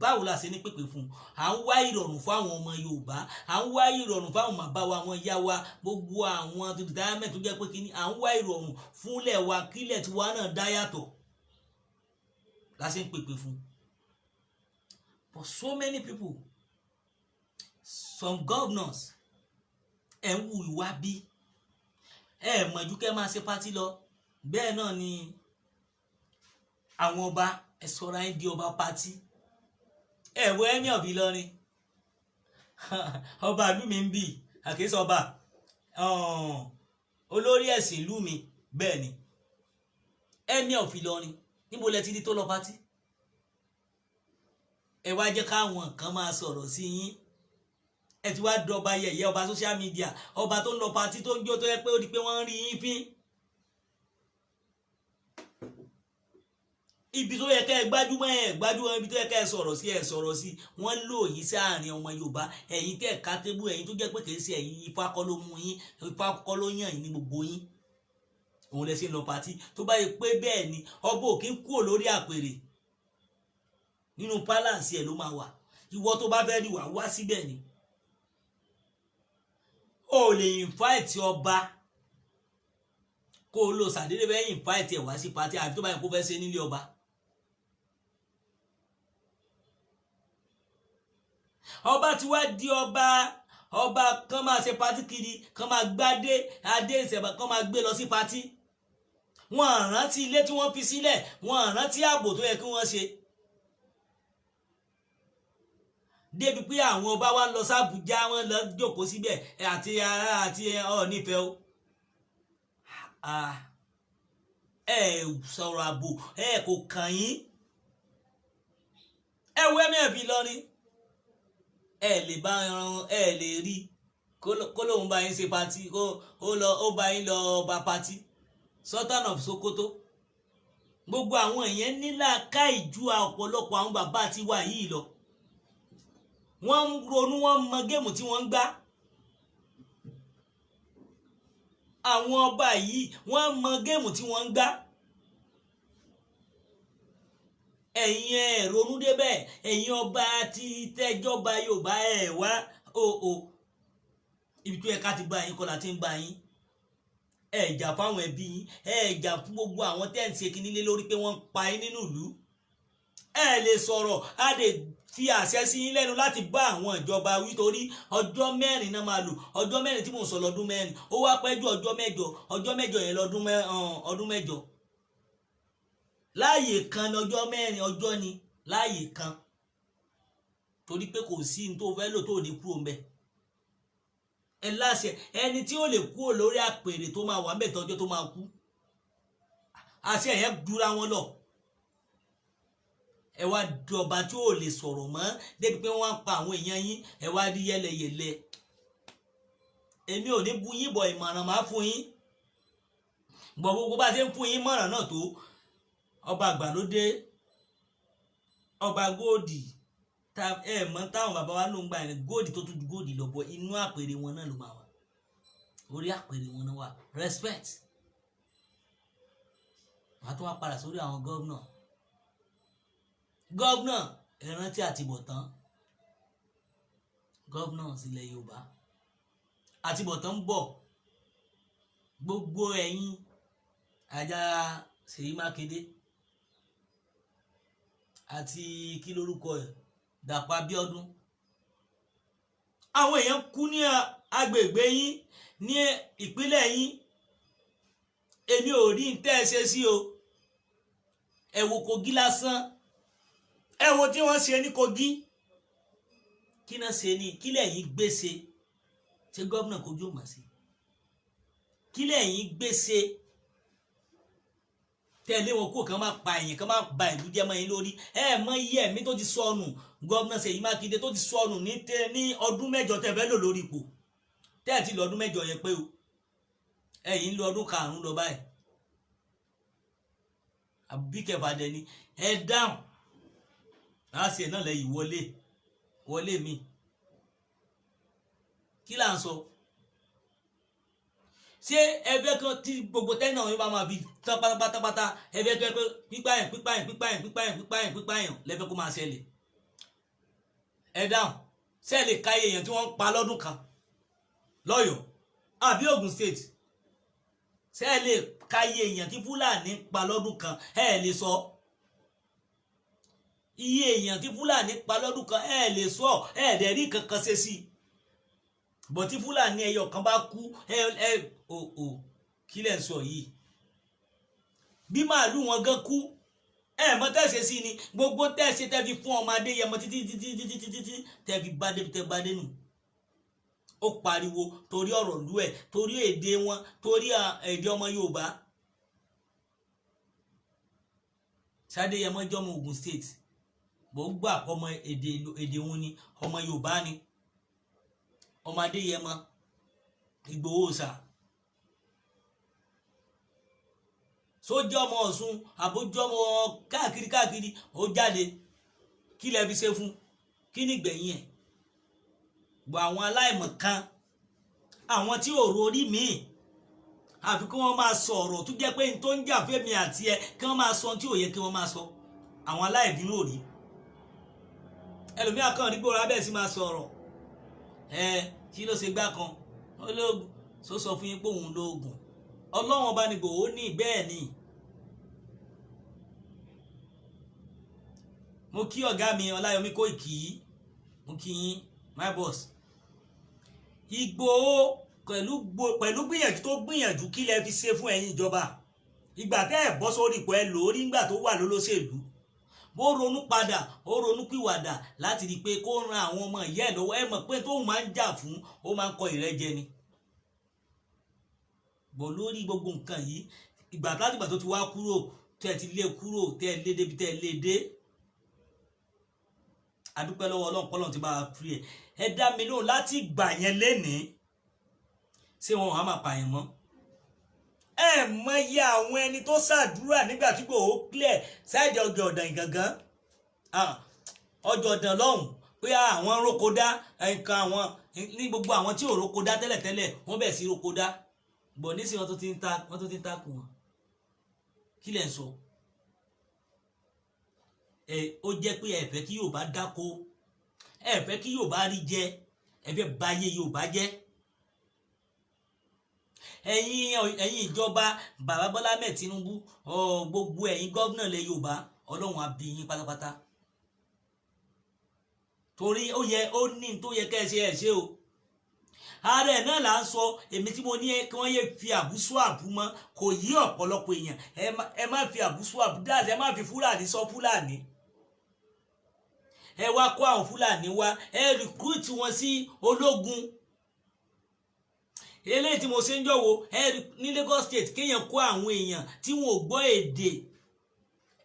Báwo la ṣe ní pèpè fún? À ń wá ìrọ̀rùn fún àwọn ọmọ Yorùbá, à ń wá ìrọ̀rùn fún àwọn bàbá wa, àwọn ìyá wa, gbogbo àwọn retirement tó jẹ́ pé kíní, à ń wá ìrọ̀rùn fúnlẹ̀ wa kílẹ̀ tí wa náà dá yàtọ̀ la ṣe ń pèpè fún. But so many people, some governors, ẹ̀ ń wu ìwà bí ẹ̀ mọ̀jú kẹ́ máa ṣe pátí lọ. Bẹ́ẹ̀ náà ni àwọn ọba, ẹ sọra ẹ̀ di ọba pátí. Wo Emir of Ìlọrin ọba ìlú mi ń bì àkíyèsí ọba olórí ẹ̀sìn ìlú mi, bẹ́ẹ̀ ni Emir of Ìlọrin, níbo lẹ ti rí tó lọ pátí? Ẹ wá jẹ́ káwọn kan máa sọ̀rọ̀ sí yín, ẹ ti wá dọba yẹ̀yẹ́, ọba social media, ọba tó ń lọ pátí tó ń jó tó yẹ pé ó di pé wọ́n ń rí yín fín. Ibi tó yẹ kẹ́ ẹ gbájúmọ́ ibi tó yẹ kẹ́ ẹ sọ̀rọ̀ sí wọ́n lò yín sáàrin ọmọ Yorùbá. Ẹ̀yin tẹ́ ká tébù, ẹ̀yin tó jẹ́ pé kìí ṣe ẹ̀yin, Ifá kọ́ ló mú yín, Ifá kọ́ ló yàn yín ní gbogbo yín. Òun lẹ ṣe ń lọ pátí. Tó bá yẹ pé bẹ́ẹ̀ ni ọba ò kí ń kúrò lórí àpèrè, nínú pálànsì ẹ̀ ló máa wà. Ìwọ tó bá fẹ́ rí wá síbẹ̀ ni. O lè invite ọba kó o lọ sàdédé bẹ́ẹ̀ invite ẹ̀ wá sí pátí àbí tó bá yẹ kó fẹ́ ṣe nílé ọba. Ọba ti wá di ọba kan máa ṣe pátí kiri, kan máa gbádé adé ìṣẹ̀bà, kan máa gbé lọ sí pátí. Wọ́n rántí ilé tí wọ́n fi sílẹ̀, wọ́n rántí ààbò tó yẹ kí wọ́n ṣe. Débi pé àwọn ọba wa lọ s'Àbújá, wọ́n lọ jókòó síbẹ̀ àti Ọọ̀nífẹ̀ o. Sọ̀rọ̀ ààbò kò kàn yín. Wo Emir of Ìlọrin, lè bá lè rí kó lóun bá yín ṣe pátí, ó bá yín lọ bá pátí. Sultan of Sokoto, gbogbo àwọn èèyàn nílà ká ìjú ọ̀pọ̀lọpọ̀ àwọn bàbá àti wà yìí lọ. Wọ́n ń ronú, wọ́n mọ géèmù tí wọ́n ń gbá. Àwọn ọba yìí wọ́n mọ géèmù tí wọ́n ń gbá. Ẹ̀yin ronú débẹ̀, ẹ̀yin ọba ti tẹ́jọba Yorùbá wá ibi tó yẹ ká ti bá yín kọ́ la ti ń bá yín. Jà fáwọn ẹbí yín, jà fún gbogbo àwọn tẹ́ ń ṣe kíní lé lórí pé wọ́n ń pa yín nínú ìlú. Lè sọ̀rọ̀, a lè fi àṣẹ sí yín lẹ́nu láti bá àwọn ìjọba wí, torí ọjọ́ 4 náà máa lò. Ọjọ́ 4 tí mò ń sọ lọ́dún 4, ó wá pẹ́ ju ọjọ́ mẹ́jọ yẹn ọdún mẹ́jọ. Láàyè kan ní ọjọ́ 4 ọjọ́ ni láàyè kan, torí pé kò sí ní tó fẹ́ lò tó ní kúrò ńbẹ̀. Láṣẹ ẹni tí ó lè kúrò lórí àpèrè tó máa wà ńbẹ̀ tọ́jọ́ tó máa kú. Àṣẹ yẹn dúra wọn lọ. Wá dọba tí ó lè sọ̀rọ̀ mọ́, débi pé wọ́n á pa àwọn èèyàn yín, wá rí yẹlẹyẹlẹ. Èmi ò ní bu yín bọ̀, ìmọ̀ràn máa fún yín. Gbogbo bá ṣe ń fún yín mọ̀ràn náà tó, ọba àgbàlódé, ọba góòdì, mọ̀ táwọn bàbá wa ló ń gbà yẹn, góòdì tó tún ju góòdì lọ, bọ̀ inú àpèrè wọn náà ló máa wà. Orí àpèrè wọn náà wà. Respect. Wọ́n á tún wá padà sórí àwọn gọ́vnà rántí àtibọ̀tán. Gọ́vnà sílẹ̀ Yorùbá, àtibọ̀tán ń bọ̀. Gbogbo ẹ̀yin ajá Ṣèyí Mákindé àti kí lórúkọ ẹ̀ Dàpọ̀ Abíọ́dún, àwọn èèyàn kú ní agbègbè yín, ní ìpínlẹ̀ yín. Èmi ò rí ń tẹ́ ẹ ṣe sí o. Wo Kogi lásán, wo tí wọ́n ṣe ní Kogi. Kí náà ṣe ní kílẹ̀ yín gbèsè ṣé gómìnà Kogi ò mọ̀ sí? Kílẹ̀ yín gbèsè tẹ̀lé wọn kó kan máa pa èèyàn, kan máa ba ìlú jẹ́ mọ́ yín lórí. Mọ iye ẹ̀mí tó ti sọnù gómìnà Ṣèyí Mákindé tó ti sọnù ní ọdún 8 tẹ́ fẹ́ lò lórí ipò. Tẹ́ ti lọ ọdún 8 yẹn pé o. Ẹ̀yin ń lo ọdún 5 lọ báyìí. Àbí kẹfà dẹ ni dáhùn. Láti ẹ̀ náà lẹ́yìn wọlé mi. Kí là ń sọ? ṣé ẹgbẹ́ kan tí gbogbo tẹ́nà yóò bá máa bí tán pátápátá ẹgbẹ́ kan pípáyàn lẹ́fẹ́ kó máa ṣẹlẹ̀ ẹ dáhùn ṣé lè ka èèyàn tí wọ́n ń pa lọ́dún kan lọ́yọ̀ọ́ àbí Ògùn state ṣé lè ka èèyàn tí Fúlàní ń pa lọ́dún kan ẹ lè sọ iye èèyàn tí Fúlàní pa lọ́dún kan ẹ lè sọ ẹ dẹ̀ rí kankan ṣe sí bọ̀ tí Fúlàní ẹyọ kan bá kú kí lẹ̀ ń sọ yìí bí màálù wọn gan kú ẹ mọ tẹ̀sẹ̀ sí ni gbogbo tẹ̀sẹ̀ tẹ́ fi fún ọmọ Adéyẹmọ títí tẹ́ fi bá débi tẹ́ bá dénú ó pariwo torí ọ̀rọ̀ lú ẹ̀ torí èdè wọn torí èdè ọmọ Yorùbá Ṣadéyẹmọ jọmọ Ògùn state bó gbà ọmọ èdè wọn ni ọmọ Yorùbá ni ọmọ Adéyẹmọ Ìgbòho ṣá sójọ́ ọmọ Ọ̀ṣun àbójọ́ ọmọ káàkiri ó jáde kí lẹ fi ṣe fún kí ní gbẹ̀yìn ẹ̀ gbọ́ àwọn aláìmọ̀kan àwọn tí ò rorí míì àfi kí wọ́n máa sọ ọ̀rọ̀ tó jẹ́ pé n tó ń jà fẹ́mi àti ẹ kí wọ́n máa sọ tí ò yẹ kí wọ́n máa sọ àwọn aláìbínú òrí ẹlòmíà kan rí gbòòrò abẹ́ sí máa sọ ọ̀rọ̀ kí ló ṣe gbá kan ológun sọ fún yín pé òun lóògùn Ọlọ́run ọba ni Ìgbòho ní bẹ́ẹ̀ ni mo kí ọ̀gá mi Ọláyọmí Kóìkì mo kí yín my boss Ìgbòho pẹ̀lú gbìyànjú tó gbìyànjú kí lẹ fi ṣe fún ẹ̀yin ìjọba ìgbà tẹ́ ẹ̀ bọ́ sórí ipò ẹ lórí ńgbà tó wà lólóṣèlú bó ronú padà ó ronú pìwàdà láti rí i pé kó ran àwọn ọmọ ìyá ẹ̀ lọ́wọ́ ẹ mọ̀ pé tóun máa ń jà fún ó máa ń kọ ìrẹ́jẹ ni bọ̀ lórí gbogbo nǹkan yìí ìgbà látìgbà tó ti wá kúrò tẹ́ ti lé kúrò tẹ́ lé débi tẹ́ lé dé adúpẹ́ lọ́wọ́ Ọlọ́run pọ́lọ́n ti bá a fi ẹ dá mi lóhùn láti gbà yẹn lénìí ṣé wọn wàá máa pààyàn mọ́ ẹ mọyì àwọn ẹni tó ṣàdúrà nígbà tí kò clear ṣáìdì ọjọ́ ọ̀dàn ìgangan ọjọ́ ọ̀dàn lọ́hùn pé àwọn rókòdá nǹkan àwọn ní gbogbo àwọn tí ò rókòdá tẹ́lẹ̀tẹ́lẹ̀ wọ́n bẹ̀ sí rókòdá bọ̀ nísìnyí wọ́n tó ti ń takùn wọn kí lẹ̀ ń sọ ó jẹ́ pé ẹ fẹ́ kí Yorùbá dáko ẹ fẹ́ kí Yorùbá rí jẹ ẹ fẹ́ báyé Yorùbá jẹ́ ẹ̀yin ìjọba bàbá Bọ́lá Ahmed Tinubu gbogbo ẹ̀yin gọ́vnà lẹ Yorùbá Ọlọ́run á bí yín pátápátá torí ó ní tó yẹ kẹ́ ẹ ṣe o ààrẹ náà là ń sọ èmi tí mo ní kí wọ́n yé fi àbúsọ àbú mọ́ kò yí ọ̀pọ̀lọpọ̀ èèyàn ẹ má fi àbúsọ àbú dáàsì ẹ má fi Fúlàní sọ Fúlàní ẹ wá kó àwọn Fúlàní wá ẹ rìkúrútì wọn sí ológun eléyìí tí mo ṣe ń jọ̀wọ́ ní Lagos State kéèyàn kó àwọn èèyàn tí wọn ò gbọ́ èdè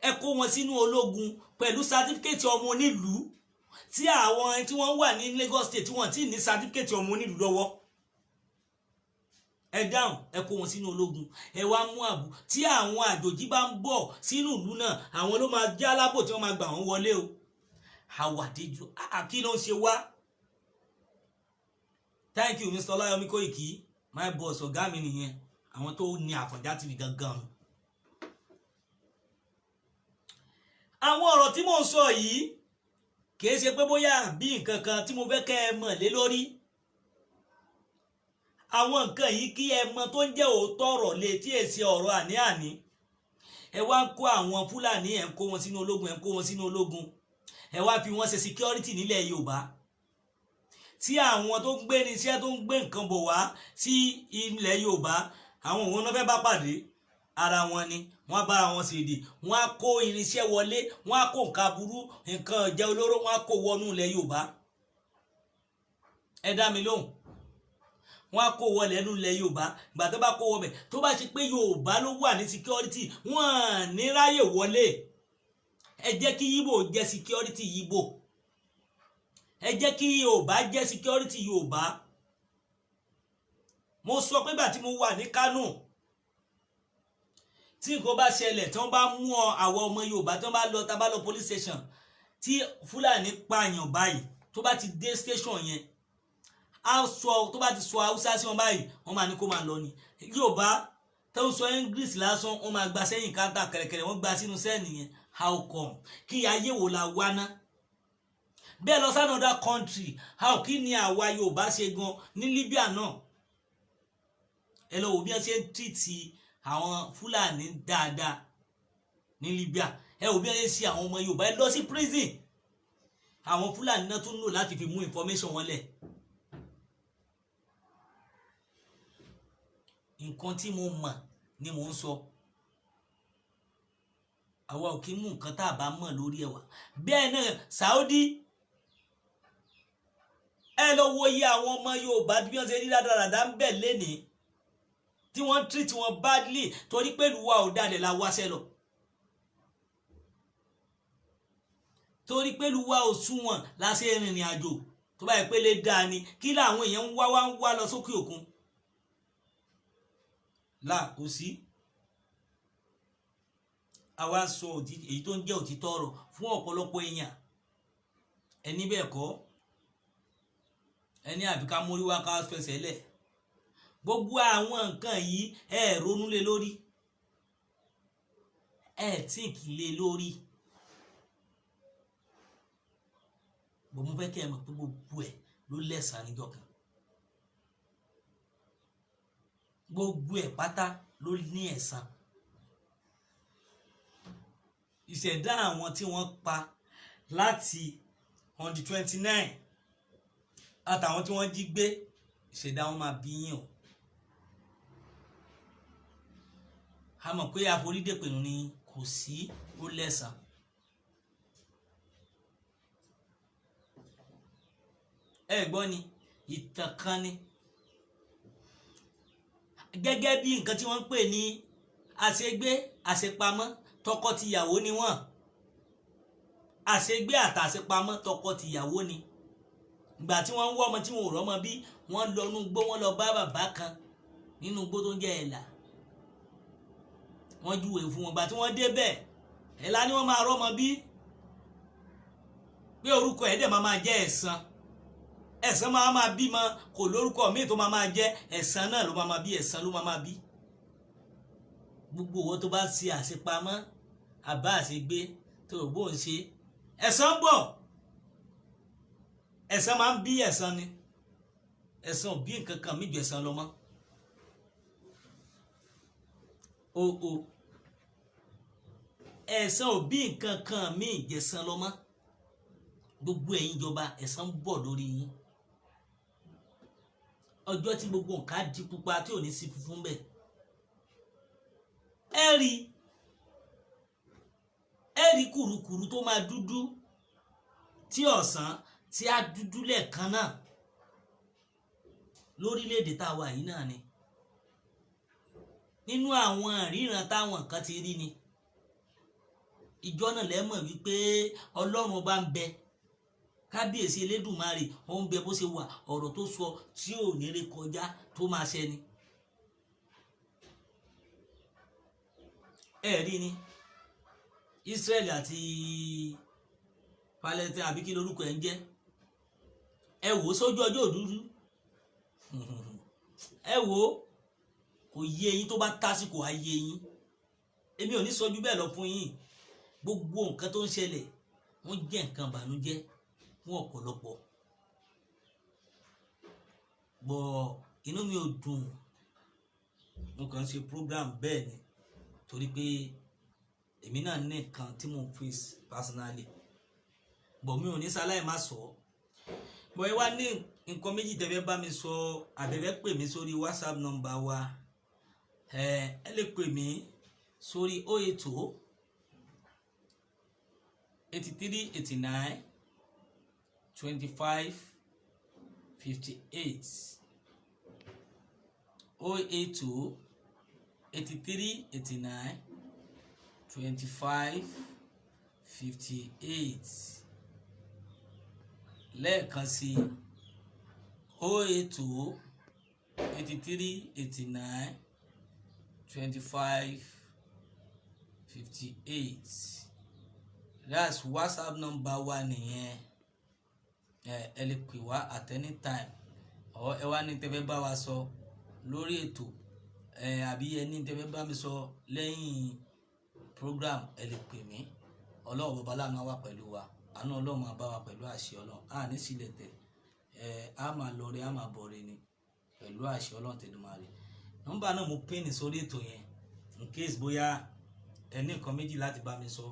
ẹ kó wọn sínú ológun pẹ̀lú sátífíkẹ́tì ọmọ onílùú tí àwọn tí wọ́n wà ní Lagos State tí wọ́n ti ní sátífíkẹ́tì ọmọ onílùú lọ́wọ́ ẹ dáhùn ẹ kó wọn sínú ológun ẹ wá mú àbú tí àwọn àjòjì bá ń bọ̀ sínú ìlú náà àwọn ló máa jẹ́ alábò tí wọ́n máa gbà wọ́n wọlé o àwàdéjù kí ló ń ṣe wá. Thank you Mr. Ọláyọmí Kóìkì my boss ọ̀gá mi nìyẹn àwọn tó ní Àfọ̀njá TV gangan. àwọn ọ̀rọ̀ tí mò ń sọ yìí kìí ṣe pé bóyá bí nǹkan kan tí mo fẹ́ kẹ́ ẹ mọ̀ lé lórí àwọn nǹkan yìí kí ẹ mọ̀ tó ń jẹ́ òótọ́ ọ̀rọ̀ lé tí èsì ọ̀rọ̀ àní ẹ wá ń kó àwọn Fúlàní ẹ ń kó wọn sínú ológun ẹ wá fi wọ́n ṣe security nílẹ̀ Yorùbá tí àwọn tó ń gbé irinṣẹ́ tó ń gbé nǹkan bọ̀ wá sí ilẹ̀ Yorùbá àwọn òun náà fẹ́ bá pàdé ara wọn ni wọ́n bá wọn ṣèdè wọ́n á kó irinṣẹ́ wọlé wọ́n á kó nǹkan aburú nǹkan ìjà olóró wọ́n á kó wọnú ilẹ̀ Yorùbá ẹ dá mi lóhùn wọ́n á kó wọlé nínú ilẹ̀ Yorùbá ìgbà tó bá kó wọbẹ̀ tó bá ṣe pé Yorùbá ló wà ní security wọ́n ní ráyè wọlé ẹ jẹ́ kí Yíbò jẹ́ security Yíbò ẹ jẹ́ kí Yorùbá jẹ́ security Yorùbá mo sọ pé gbà tí mo wà ní Kánò tí nǹkan bá ṣẹlẹ̀ tí wọ́n bá mú àwọn ọmọ Yorùbá tí wọ́n bá lọ tá bá lọ police station tí Fúlàní pààyàn báyìí tó bá ti dé station yẹn á sọ tó bá ti sọ Haúsá sí wọn báyìí wọ́n máa ní kó máa lọ ni. Yorùbá tó ń sọ English lásán wọ́n máa gba sẹ́yìn káńtà kẹ̀rẹ̀kẹ̀rẹ̀ wọ́n gba sínú sẹ́ẹ̀ nìyẹn. How come? Kí ayé wo la wá ná? Bẹ́ẹ̀ lọ sí another country how kí ni àwa Yorùbá ṣe gan ní Libya náà? Ẹ lọ wò bí wọ́n ṣe ń tìtì àwọn Fúlàní dáadáa ní Libya. Ẹ wò bí wọ́n ṣe ń ṣe àwọn ọmọ Yorùbá. Ẹ lọ sí prison àwọn Fúlàní náà tún lò láti fi mú information wọn lẹ̀. Nǹkan tí mo mọ̀ ni mò ń sọ. Àwa ò kí mú nǹkan tá a bá mọ̀ lórí ẹ̀ wá. Bẹ́ẹ̀ náà Saudi, ẹ lọ wo iye àwọn ọmọ Yorùbá bí wọ́n ṣe rí dáradára ń bẹ̀ lénìí tí wọ́n treat wọn badly torí pé ìlú wa ò dalẹ̀ la wáṣẹ́ lọ. Torí pé ìlú wa ò sunwọ̀n la ṣe rìnrìn àjò tó bá yẹ pé lè dáa ni kí làwọn èèyàn ń wá lọ sókè òkun. Là kò sí. Àwa sọ èyí tó ń jẹ́ òtítọ́ ọ̀rọ̀ fún ọ̀pọ̀lọpọ̀ èèyàn. Ẹni bẹ́ẹ̀ kọ́ ẹni àbí ká mórí wá ká fẹsẹ̀ lẹ̀. Gbogbo àwọn nǹkan yìí ẹ ronú lé lórí, ẹ tíǹkì lé lórí. Bó mo fẹ́ kí ẹ mọ̀ pé gbogbo ẹ̀ ló lẹ́san níjọ́ kan. Gbogbo ẹ̀ pátá ló ní ẹ̀san. Ìṣẹ̀dá àwọn tí wọ́n pa láti on the 29 àtàwọn tí wọ́n jí gbé ìṣẹ̀dá wọn máa bí yín o. A mọ̀ pé àforídèpẹ̀nu ni kò sí ó lẹ́san. Ẹ gbọ́ ni ìtàn kan ni gẹ́gẹ́ bí nǹkan tí wọ́n ń pè ní àṣegbé àṣepamọ́ tọkọ-tìyàwó ni wọ́n. Àṣegbé àtàṣepamọ́ tọkọ-tìyàwó ni. Ìgbà tí wọ́n ń wọ́ ọmọ tí wọn ò rọ́mọ bí wọ́n lọ nú gbó wọ́n lọ bá bàbá kan nínú gbó tó ń jẹ́ ẹ̀là. Wọ́n júwèé fún wọn. Ìgbà tí wọ́n débẹ̀ ẹ̀là ni wọ́n máa rọ́mọ bí pé orúkọ ẹ̀ dẹ̀ máa jẹ́ ẹ̀san. Ẹ̀san máa bímọ kò lórúkọ míì tó máa jẹ́ ẹ̀san náà ló máa bí ẹ̀san ló máa bí. Gbogbo owó tó bá ṣe àṣepamọ́ àbá àṣegbé tó rò bó ń ṣe ẹ̀san bọ̀. Ẹ̀san máa ń bí ẹ̀san ni. Ẹ̀san ò bí nǹkan kan mí ju ẹ̀san lọ mọ́. Ẹ̀san ò bí nǹkan kan mí ju ẹ̀san lọ mọ́. Gbogbo ẹ̀yin ìjọba ẹ̀san bọ̀ lórí yín. Ọjọ́ tí gbogbo nǹkan di pupa tí ò ní sí funfun bẹ́ẹ̀. Ẹ rí kùrukùru tó máa dúdú tí ọ̀sán tí a dúdú lẹ́ẹ̀kan náà lórílẹ̀‐èdè tá a wà yìí náà ni. Nínú àwọn ìríran táwọn kan ti rí ni. Ìjọ náà lẹ́mọ̀ wípé Ọlọ́run ọba ń bẹ. Kábíyèsí Elédùmarè ó ń bẹ bó ṣe wà ọ̀rọ̀ tó sọ tí ò ní ré kọjá tó máa ṣẹ ni. Ẹ rí ni Israel àti Palestine àbí kí lórúkọ ẹ̀ ń jẹ́. Ẹ wò sójú ọjọ́ òdúdú. Ẹ wò kò yé yín tó bá tásìkò ayé yín. Èmi ò ní sọ ju bẹ́ẹ̀ lọ fún yín. Gbogbo nǹkan tó ń ṣẹlẹ̀ wọ́n jẹ́ nǹkan ìbànújẹ́ fún ọ̀pọ̀lọpọ̀. Bọ̀ inú mi ò dùn. Mo kàn ṣe program bẹ́ẹ̀ ni torí pé èmi náà ní nǹkan tí mo face personally. Bọ̀ mi ò ní sáláì má sọ. Bọ̀ ẹ wá ní nǹkan méjì tẹ́fẹ́ bá mi sọ àbẹ̀fẹ́ pè mí sórí WhatsApp number wa. Ẹ lè pè mí sórí 080 83 89 25 58 082 83 89 25 58 lẹ́ẹ̀kan sí 082 83 89 25 58. That's WhatsApp number wa nìyẹn. Ẹ lè pè wá at any time ẹ wá ní tẹ́fẹ́ bá wa sọ lórí ètò àbí ẹni tẹ́fẹ́ bá mi sọ lẹ́yìn program ẹ lè pè mí. Ọlọ́run bàbá láàánú wà pẹ̀lú wa, àánú Ọlọ́run máa bá wa pẹ̀lú àṣẹ Ọlọ́run, a ní sílẹ̀ tẹ̀ a máa lọ rẹ a máa bọ̀ rẹ ni pẹ̀lú àṣẹ Ọlọ́run tẹ̀dùmarè. Nọ́mbà náà mo pín ní sórí ètò yẹn in case bóyá ẹni nǹkan méjì láti bá mi sọ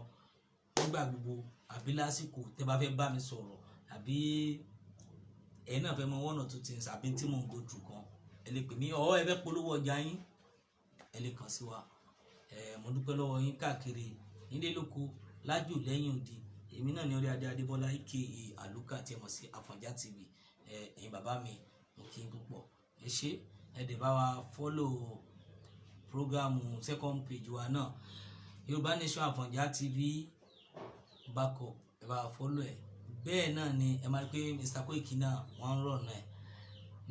nígbà gbogbo àbí lásìkò tẹ́ bá fẹ́ bá mi sọ̀rọ̀ àbí ẹ̀yin náà fẹ́ mọ one or two things àbí tí mò ń go through kan ẹ lè pè mí ẹ fẹ́ polówó ọjà yín ẹ lè kàn sí wa. Mo dúpẹ́ lọ́wọ́ yín káàkiri nílé lóko lájò lẹ́yìn odi. Èmi náà ní orí adé Adébọ́lá aka Àlùkà tí ẹ mọ̀ sí Àfọ̀njá TV. Ẹ̀yin bàbá mi mo kí n púpọ̀ ẹ ṣé ẹ dẹ̀ bá wa follow programu second page wa náà Yorùbá Nation Àfọ̀njá TV backup ẹ bá wa follow ẹ. Bẹ́ẹ̀ náà ni ẹ máa rí pé Mr. Koiki náà wọ́n ń rọ̀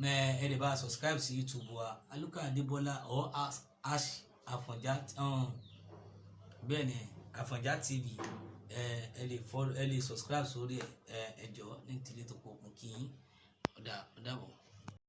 náà ẹ dẹ̀ bá wa subscribe sí YouTube wa Àlùkà Adébọ́lá or Àfọ̀njá bẹ́ẹ̀ ni Àfọ̀njá TV ẹ lè subscribe sórí ẹ jọ̀ọ́